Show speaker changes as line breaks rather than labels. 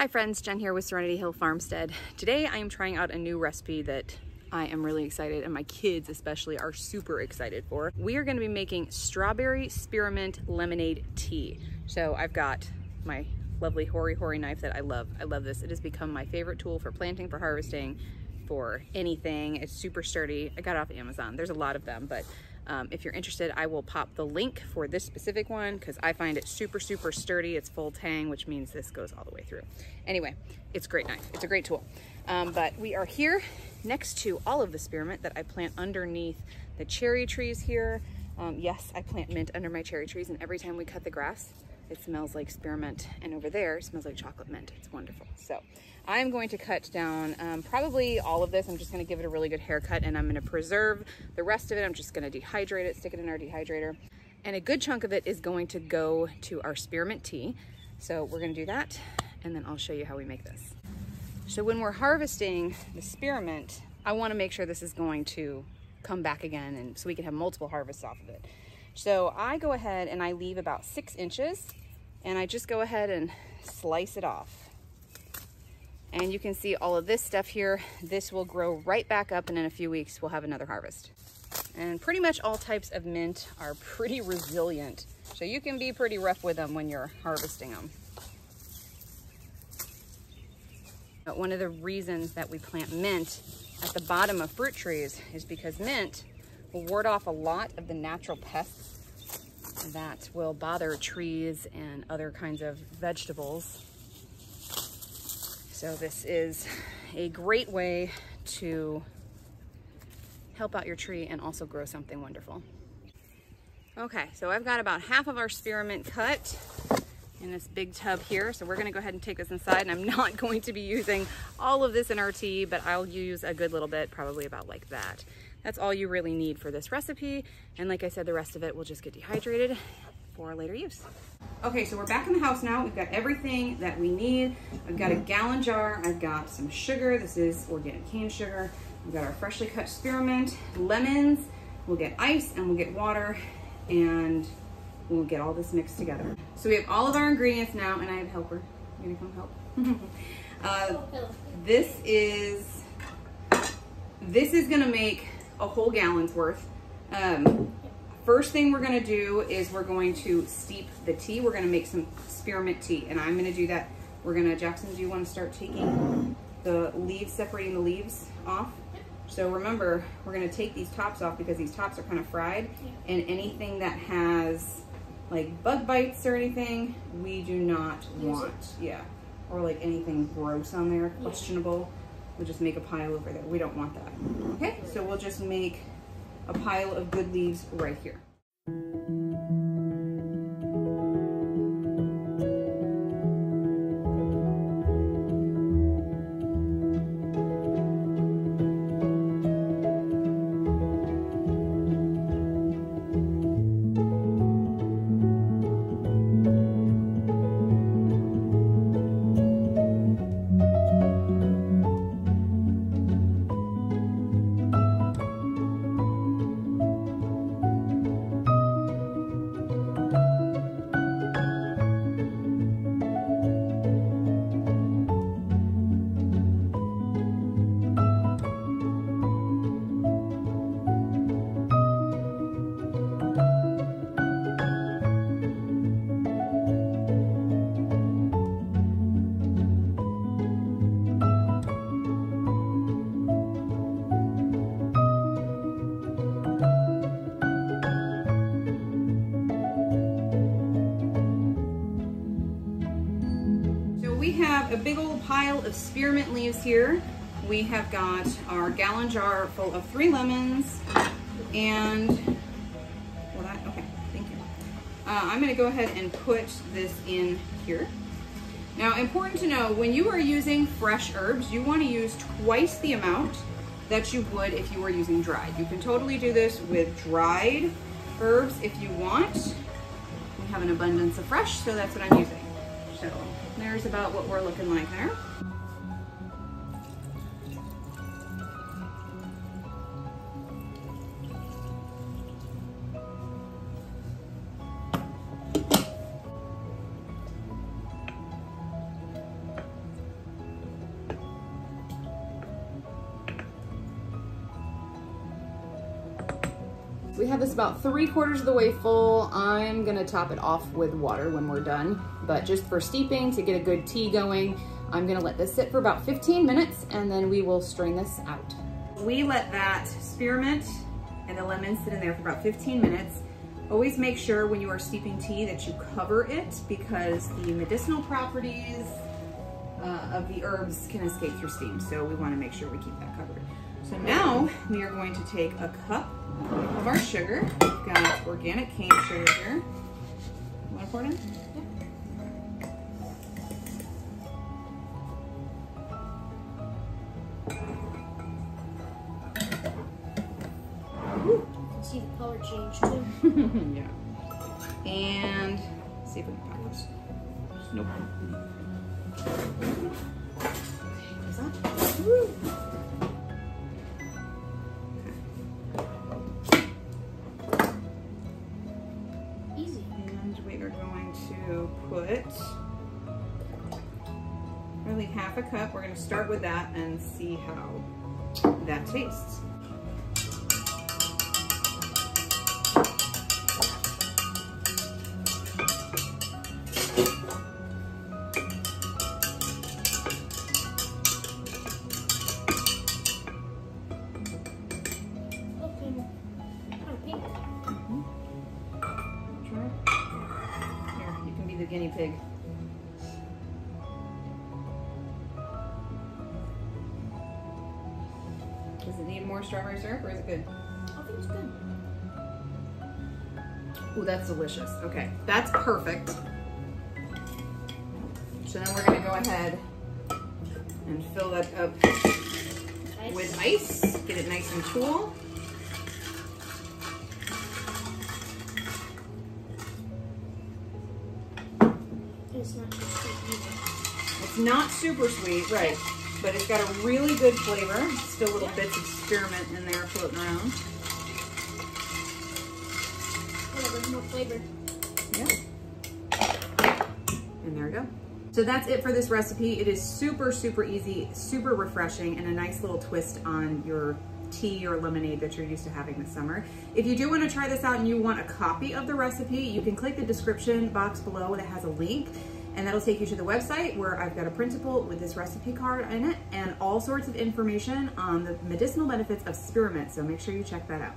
Hi friends, Jen here with Serenity Hill Farmstead. Today I am trying out a new recipe that I am really excited, and my kids especially are super excited for. We are going to be making strawberry spearmint lemonade tea. So I've got my lovely hoary knife that I love. I love this. It has become my favorite tool for planting, for harvesting, for anything. It's super sturdy. I got it off Amazon. There's a lot of them, but if you're interested, I will pop the link for this specific one because I find it super sturdy. It's full tang, which means this goes all the way through. Anyway, it's a great knife. It's a great tool. But we are here next to all of the spearmint that I plant underneath the cherry trees here. Yes, I plant mint under my cherry trees, and every time we cut the grass, it smells like spearmint, and over there it smells like chocolate mint. It's wonderful. So I'm going to cut down probably all of this. I'm just going to give it a really good haircut, and I'm going to preserve the rest of it. I'm just going to dehydrate it, stick it in our dehydrator, and a good chunk of it is going to go to our spearmint tea. So we're going to do that, and then I'll show you how we make this. So when we're harvesting the spearmint, I want to make sure this is going to come back again, and so we can have multiple harvests off of it. So I go ahead and I leave about 6 inches, and I just go ahead and slice it off. And you can see all of this stuff here. This will grow right back up, and in a few weeks we'll have another harvest. And pretty much all types of mint are pretty resilient, so you can be pretty rough with them when you're harvesting them. But one of the reasons that we plant mint at the bottom of fruit trees is because mint will ward off a lot of the natural pests that will bother trees and other kinds of vegetables. So this is a great way to help out your tree and also grow something wonderful. Okay, so I've got about half of our spearmint cut in this big tub here. So we're gonna go ahead and take this inside, and I'm not going to be using all of this in our tea, but I'll use a good little bit, probably about like that. That's all you really need for this recipe. And like I said, the rest of it will just get dehydrated for later use. Okay, so we're back in the house now. We've got everything that we need. I've got a gallon jar. I've got some sugar. This is organic cane sugar. We've got our freshly cut spearmint, lemons. We'll get ice and we'll get water, and we'll get all this mixed together. So we have all of our ingredients now, and I have a helper. You gonna come help? This is gonna make a whole gallon's worth. First thing we're gonna do is we're going to steep the tea. We're gonna make some spearmint tea, and I'm gonna do that. We're gonna, Jackson, do you wanna start taking the leaves, separating the leaves off? So remember, we're gonna take these tops off because these tops are kind of fried, and anything that has like bug bites or anything, we do not want. Yeah, or like anything gross on there, questionable. We'll just make a pile over there. We don't want that. Okay, so we'll just make a pile of good leaves right here. We have a big old pile of spearmint leaves here. We have got our gallon jar full of 3 lemons, and okay, thank you. I'm gonna go ahead and put this in here. Now, important to know, when you are using fresh herbs, you wanna use twice the amount that you would if you were using dried. You can totally do this with dried herbs if you want. We have an abundance of fresh, so that's what I'm using. So there's about what we're looking like there. we have this about 3/4 of the way full. I'm gonna top it off with water when we're done, but just for steeping to get a good tea going, I'm gonna let this sit for about 15 minutes and then we will strain this out. We let that spearmint and the lemon sit in there for about 15 minutes. Always make sure when you are steeping tea that you cover it because the medicinal properties of the herbs can escape through steam. So we wanna make sure we keep that covered. So now we are going to take a cup of our sugar. We've got organic cane sugar here. You wanna pour it in?
You can see the color change too.
Yeah. And see if we can pop this. Nope. Is that? Woo.
Easy.
And we are going to put probably half a cup. We're going to start with that and see how that tastes. The guinea pig. Does it need more strawberry syrup or is it good?
I think it's good.
Ooh, that's delicious. Okay, that's perfect. So then we're gonna go ahead and fill that up with ice. Get it nice and cool.
It's not too sweet either.
It's not super sweet, right? But it's got a really good flavor. Still little bits of spearmint in there floating around.
Whatever, more flavor.
Yeah. And there we go. So that's it for this recipe. It is super, super easy, super refreshing, and a nice little twist on your tea or lemonade that you're used to having this summer. If you do want to try this out and you want a copy of the recipe, you can click the description box below that has a link, and that'll take you to the website where I've got a printable with this recipe card in it and all sorts of information on the medicinal benefits of spearmint. So make sure you check that out.